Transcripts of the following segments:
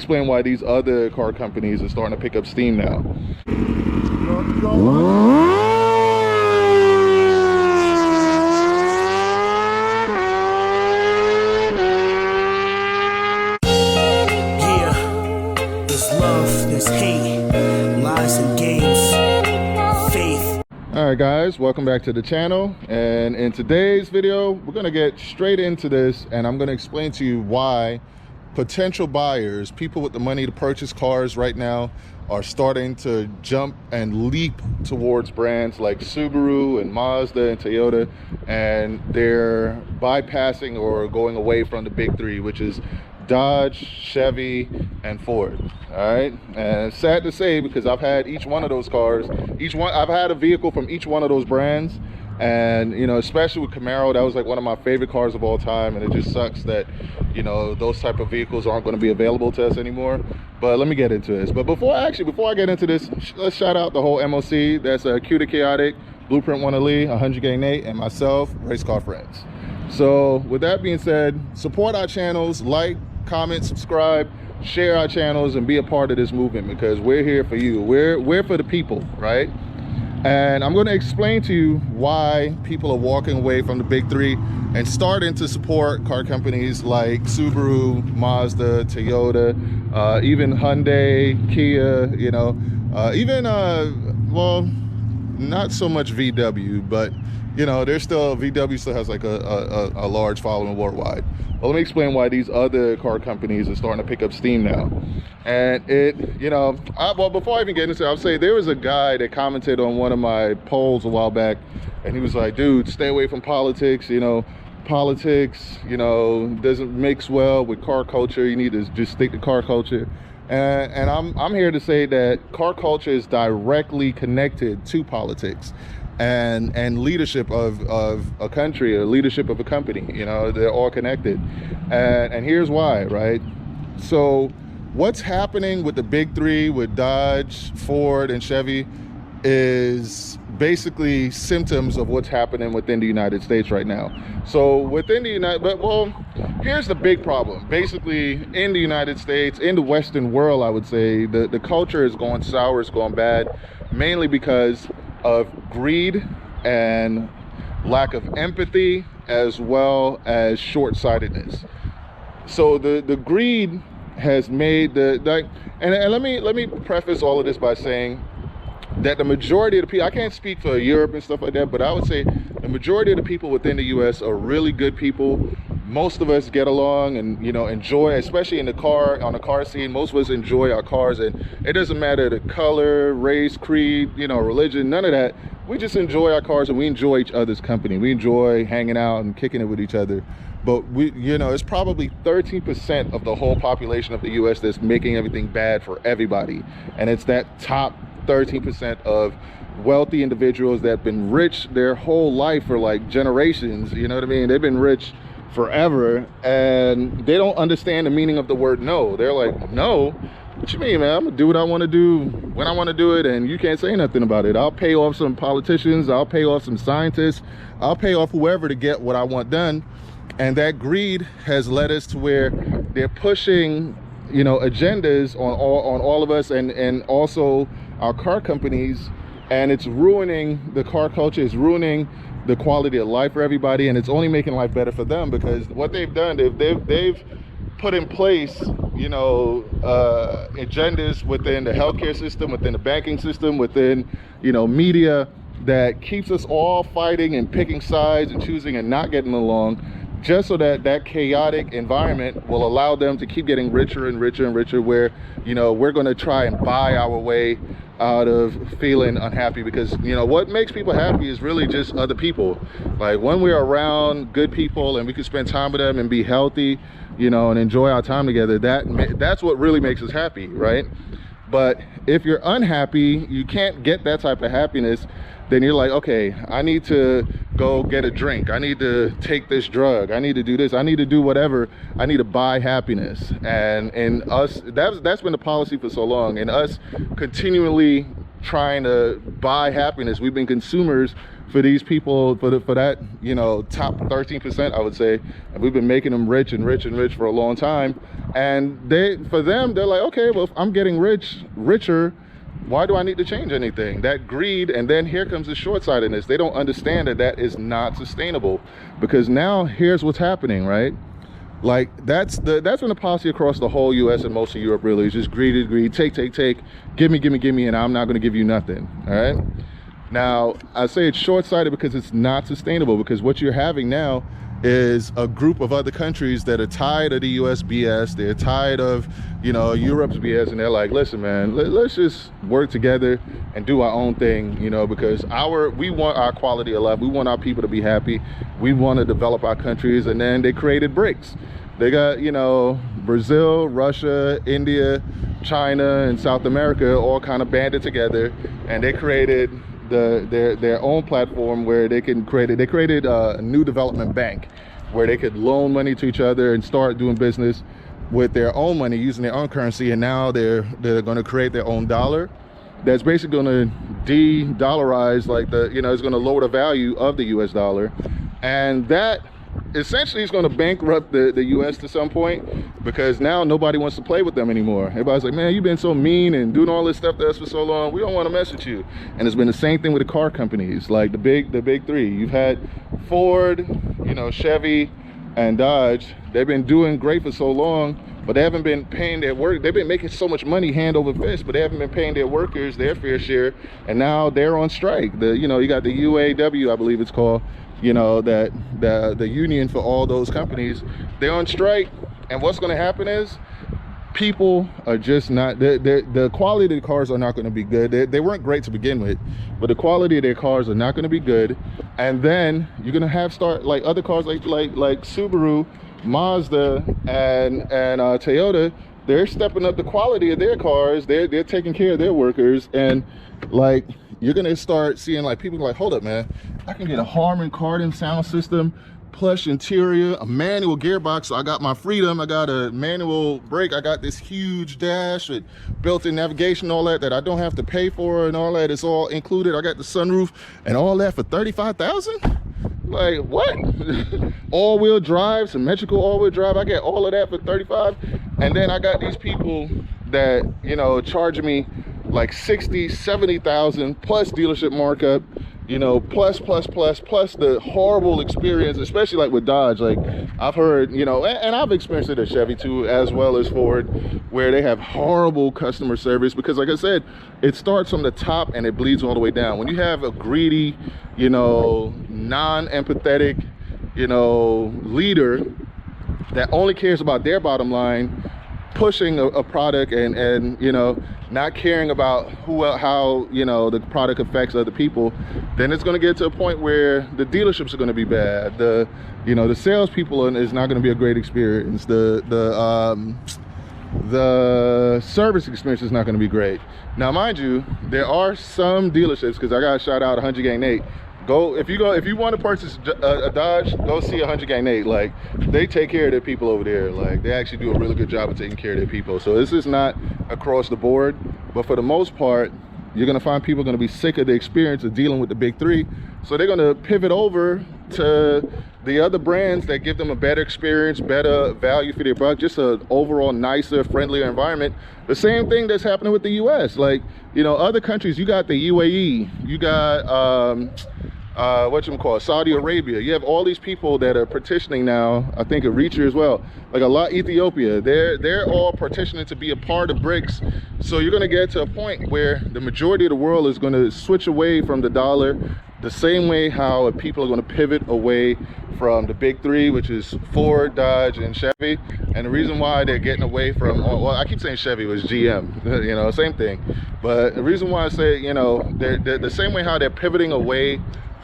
explain why these other car companies are starting to pick up steam now. There's hate, lies and games, faith. All right guys, welcome back to the channel, and in today's video we're going to get straight into this, and I'm going to explain to you why potential buyers, people with the money to purchase cars right now, are starting to jump and leap towards brands like Subaru and Mazda and Toyota, and they're bypassing or going away from the big three, which is Dodge, Chevy, and Ford. All right, and it's sad to say because I've had each one of those cars. I've had a vehicle from each one of those brands, and you know, especially with Camaro, that was like one of my favorite cars of all time. And it just sucks that, you know, those type of vehicles aren't going to be available to us anymore. But let me get into this. But before I get into this, let's shout out the whole MOC. That's Q to Chaotic, Blueprint One Lee, 100 Gang Nate, and myself, Race Car Friends. So with that being said, support our channels, like, comment, subscribe, share our channels, and be a part of this movement, because we're here for you. We're for the people, right? And I'm going to explain to you why people are walking away from the big three and starting to support car companies like Subaru, Mazda, Toyota, even Hyundai, Kia, you know, even well, not so much VW, but you know, VW still has like a large following worldwide. Well, let me explain why these other car companies are starting to pick up steam now. And you know, well, before I even get into it, I'll say there was a guy that commented on one of my polls a while back, and he was like, dude, stay away from politics. You know, politics, you know, doesn't mix well with car culture. You need to just stick to car culture. And I'm here to say that car culture is directly connected to politics and leadership of a country, or leadership of a company. You know, they're all connected, and here's why, right? So what's happening with the big three, with Dodge, Ford, and Chevy, is basically symptoms of what's happening within the United States right now. So within the well, here's the big problem. Basically, in the United States, in the Western world, I would say the culture is going sour, it's going bad, mainly because of greed and lack of empathy, as well as short-sightedness. So the greed has made and let me preface all of this by saying that the majority of the people, I can't speak for Europe and stuff like that, but I would say the majority of the people within the US are really good people. Most of us get along and, you know, enjoy, especially on the car scene, most of us enjoy our cars, and it doesn't matter the color, race, creed, you know, religion, none of that. We just enjoy our cars, and we enjoy each other's company. We enjoy hanging out and kicking it with each other. But you know, it's probably 13% of the whole population of the US that's making everything bad for everybody. And it's that top 13% of wealthy individuals that have been rich their whole life for like generations, you know what I mean? They've been rich forever, and they don't understand the meaning of the word no. They're like, no? What you mean, man? I'm gonna do what I want to do when I want to do it, and you can't say nothing about it. I'll pay off some politicians, I'll pay off some scientists, I'll pay off whoever to get what I want done. And that greed has led us to where they're pushing, you know, agendas on all of us, and also our car companies, and it's ruining the car culture, it's ruining the quality of life for everybody, and it's only making life better for them, because what they've done, they've put in place, you know, agendas within the healthcare system, within the banking system, within, you know, media, that keeps us all fighting and picking sides and choosing and not getting along, just so that that chaotic environment will allow them to keep getting richer and richer and richer, where, you know, we're going to try and buy our way out of feeling unhappy. Because, you know, what makes people happy is really just other people. Like, when we're around good people and we can spend time with them and be healthy, you know, and enjoy our time together, that's what really makes us happy, right? But if you're unhappy, you can't get that type of happiness, then you're like, okay, I need to go get a drink, I need to take this drug, I need to do this, I need to do whatever, I need to buy happiness. And us, that's been the policy for so long, and us continually trying to buy happiness. We've been consumers for these people, for that, you know, top 13%, I would say. And we've been making them rich and rich and rich for a long time. And for them, they're like, okay, well, if I'm getting richer, why do I need to change anything? That greed. And then here comes the short-sightedness. They don't understand that that is not sustainable, because now here's what's happening, right? Like that's been the policy across the whole US and most of Europe, really. It's just greed, take, give me, and I'm not going to give you nothing. All right. Now I say it's short-sighted because it's not sustainable, because what you're having now is a group of other countries that are tired of the US BS. They're tired of, you know, Europe's BS, and they're like, listen, man, let's just work together and do our own thing, you know, because we want our quality of life. We want our people to be happy. We want to develop our countries. And then they created BRICS. They got, you know, Brazil, Russia, India, China, and South America all kind of banded together, and they created their own platform where they created a new development bank where they could loan money to each other and start doing business with their own money, using their own currency. And now they're going to create their own dollar that's basically going to de-dollarize, like, you know, it's going to lower the value of the US dollar. And that essentially is going to bankrupt the US to some point, because now nobody wants to play with them anymore. Everybody's like, man, you've been so mean and doing all this stuff to us for so long, we don't want to mess with you. And it's been the same thing with the car companies, like the big three. You've had Ford, you know, Chevy, and Dodge. They've been doing great for so long, but they haven't been paying their work. They've been making so much money hand over fist, but they haven't been paying their workers their fair share, and now they're on strike. You know, you got the UAW, I believe it's called, you know, that the union for all those companies, they're on strike. And what's going to happen is people are just not, the quality of the cars are not going to be good. They weren't great to begin with, but the quality of their cars are not going to be good. And then you're going to have like other cars like Subaru, Mazda, and Toyota. They're stepping up the quality of their cars. They're taking care of their workers. And like, you're gonna start seeing like people like, hold up, man, I can get a Harman Kardon sound system, plush interior, a manual gearbox, so I got my freedom, I got a manual brake, I got this huge dash with built-in navigation, all that I don't have to pay for, and all that, it's all included. I got the sunroof and all that for $35,000. Like, what? All-wheel drive, symmetrical all-wheel drive, I get all of that for $35,000. And then I got these people that, you know, charging me like $60,000, $70,000 plus dealership markup, you know, plus the horrible experience, especially like with Dodge. Like, I've heard, you know, and I've experienced it at Chevy too, as well as Ford, where they have horrible customer service, because like I said, it starts from the top and it bleeds all the way down. When you have a greedy, you know, non-empathetic, you know, leader that only cares about their bottom line, pushing a product and you know, not caring about how you know the product affects other people, then it's going to get to a point where the dealerships are going to be bad. The salespeople is not going to be a great experience. The service experience is not going to be great. Now, mind you, there are some dealerships, because I got to shout out 100 Gang Nate. If you want to purchase a Dodge, go see 100 Gang Nate. Like, they take care of their people over there. Like, they actually do a really good job of taking care of their people. So this is not across the board, but for the most part, you're going to find people going to be sick of the experience of dealing with the big three. So they're going to pivot over to the other brands that give them a better experience, better value for their buck, just an overall nicer, friendlier environment. The same thing that's happening with the US. Like, you know, other countries, you got the UAE, you got Saudi Arabia. You have all these people that are petitioning now. I think Eritrea as well, like Ethiopia, they're all petitioning to be a part of BRICS. So you're going to get to a point where the majority of the world is going to switch away from the dollar, the same way how people are going to pivot away from the big three, which is Ford, Dodge, and Chevy. And the reason why they're getting away from, well, I keep saying Chevy was GM, you know, same thing. But the reason why I say, you know, they're the same way how they're pivoting away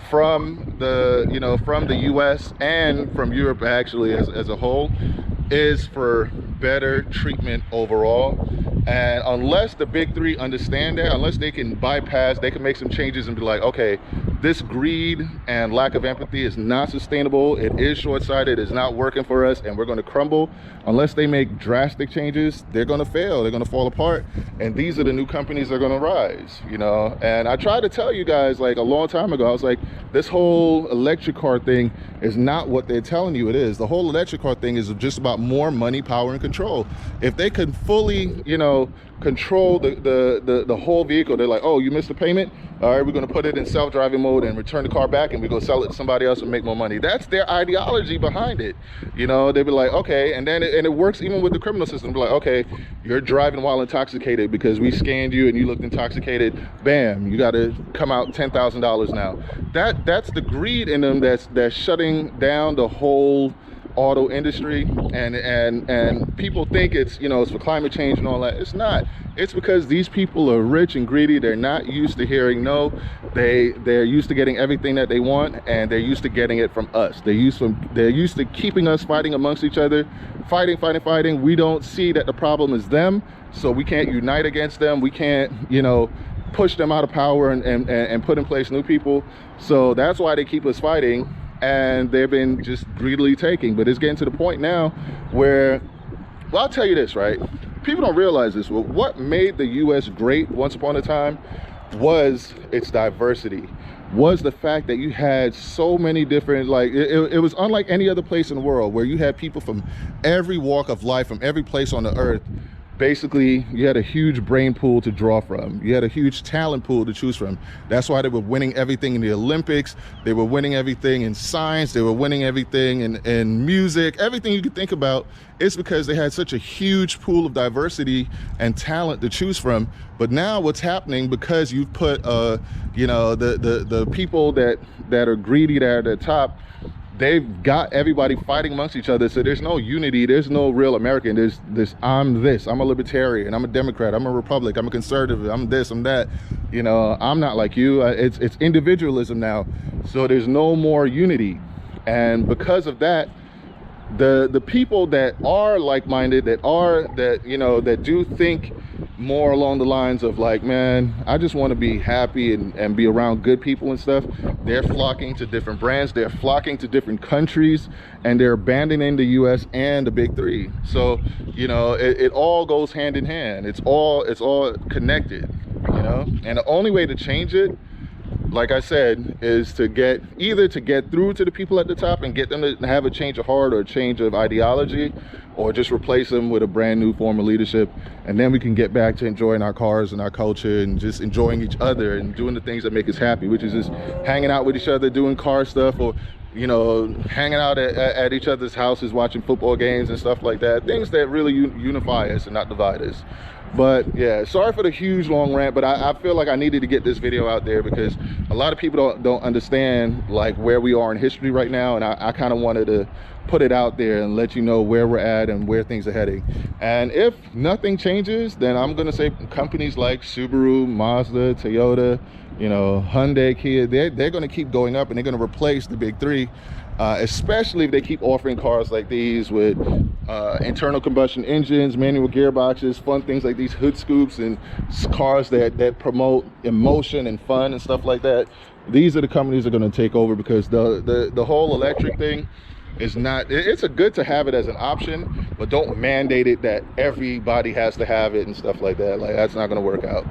from the, you know, from the US and from Europe actually as a whole, is for better treatment overall. And unless the big three understand that, unless they can bypass, they can make some changes and be like, okay, this greed and lack of empathy is not sustainable. It is short-sighted. It's not working for us, and we're going to crumble unless they make drastic changes. They're going to fail. They're going to fall apart, and these are the new companies that are going to rise, you know. And I tried to tell you guys like a long time ago, I was like, this whole electric car thing is not what they're telling you it is. The whole electric car thing is just about more money, power, and control. If they could fully, you know, control the whole vehicle, they're like, oh, you missed the payment, all right, we're going to put it in self-driving mode and return the car back, and we go sell it to somebody else and make more money. That's their ideology behind it. You know, they'd be like, okay, and then it works even with the criminal system. Be like, okay, you're driving while intoxicated because we scanned you and you looked intoxicated, bam, you got to come out $10,000 now. That's the greed in them that's shutting down the whole auto industry, and people think it's, you know, it's for climate change and all that. It's not. It's because these people are rich and greedy. They're not used to hearing no. They're used to getting everything that they want, and they're used to getting it from us. They're used to keeping us fighting amongst each other, fighting. We don't see that the problem is them, so we can't unite against them. We can't, you know, push them out of power and put in place new people. So that's why they keep us fighting, and they've been just greedily taking. But it's getting to the point now where, well, I'll tell you this, right? People don't realize this. Well, what made the US great once upon a time was its diversity, was the fact that you had so many different, like, it was unlike any other place in the world, where you had people from every walk of life, from every place on the earth. Basically, you had a huge brain pool to draw from. You had a huge talent pool to choose from. That's why they were winning everything in the Olympics. They were winning everything in science. They were winning everything in music. Everything you could think about. It's because they had such a huge pool of diversity and talent to choose from. But now what's happening, because you've put, you know, the people that are greedy, that are at the top, they've got everybody fighting amongst each other. So there's no unity. There's no real American. There's I'm a libertarian, I'm a Democrat, I'm a Republican, I'm a conservative, I'm this, I'm that. You know, I'm not like you. It's individualism now. So there's no more unity. And because of that, the people that are like-minded, that do think more along the lines of like, man, I just want to be happy and be around good people and stuff, they're flocking to different brands, they're flocking to different countries, and they're abandoning the US and the big three. So, you know, it all goes hand in hand. It's all connected, you know. And the only way to change it, like I said, is to get through to the people at the top and get them to have a change of heart or a change of ideology, or just replace them with a brand new form of leadership. And then we can get back to enjoying our cars and our culture and just enjoying each other and doing the things that make us happy, which is just hanging out with each other, doing car stuff, or, you know, hanging out at each other's houses, watching football games and stuff like that. Things that really unify us and not divide us. But yeah, sorry for the huge long rant, but I feel like I needed to get this video out there because a lot of people don't understand like where we are in history right now, and I kind of wanted to put it out there and let you know where we're at and where things are heading. And if nothing changes, then I'm gonna say companies like Subaru, Mazda, Toyota, you know, Hyundai, Kia, they're gonna keep going up, and they're gonna replace the big three. Especially if they keep offering cars like these with internal combustion engines, manual gearboxes, fun things like these hood scoops, and cars that promote emotion and fun and stuff like that. These are the companies that are going to take over, because the whole electric thing is not, it's a good to have it as an option, but don't mandate it that everybody has to have it and stuff like that. Like, that's not going to work out.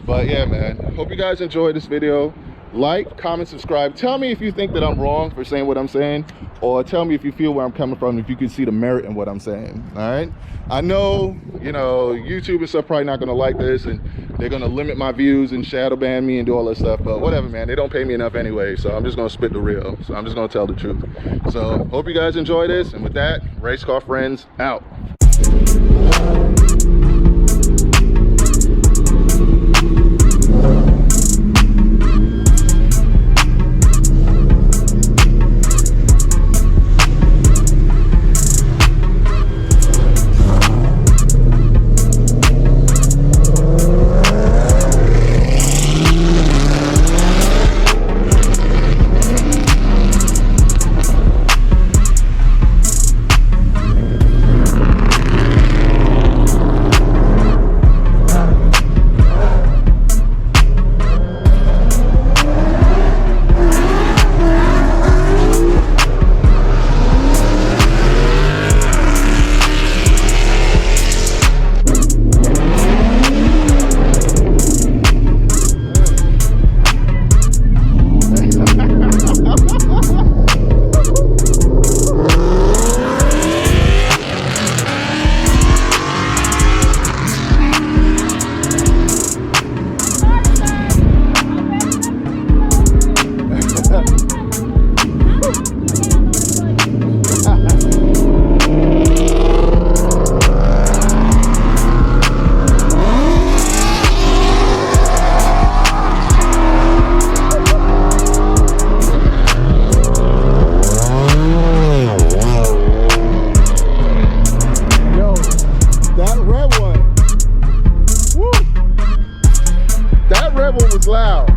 But yeah, man, hope you guys enjoyed this video. Like, comment, subscribe. Tell me if you think that I'm wrong for saying what I'm saying, or tell me if you feel where I'm coming from, if you can see the merit in what I'm saying. All right, I know, you know, YouTube and stuff probably not going to like this, and they're going to limit my views and shadow ban me and do all that stuff, but whatever, man. They don't pay me enough anyway, so I'm just going to spit the real. So I'm just going to tell the truth. So hope you guys enjoy this, and with that, race car friends out. red one was loud.